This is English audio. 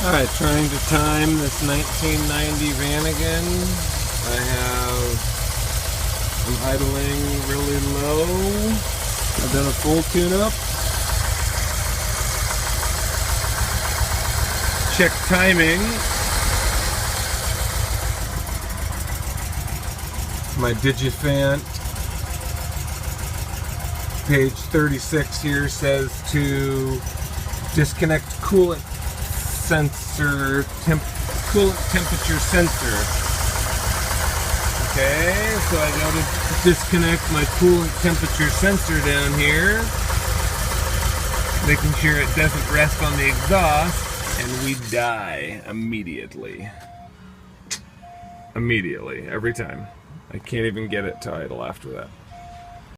Alright, trying to time this 1990 Vanagon. I'm idling really low. I've done a full tune-up. Check timing. My Digifant page 36 here says to disconnect coolant sensor, coolant temperature sensor. Okay, so I gotta disconnect my coolant temperature sensor down here, making sure it doesn't rest on the exhaust, and we die immediately. Immediately, every time. I can't even get it to idle after that.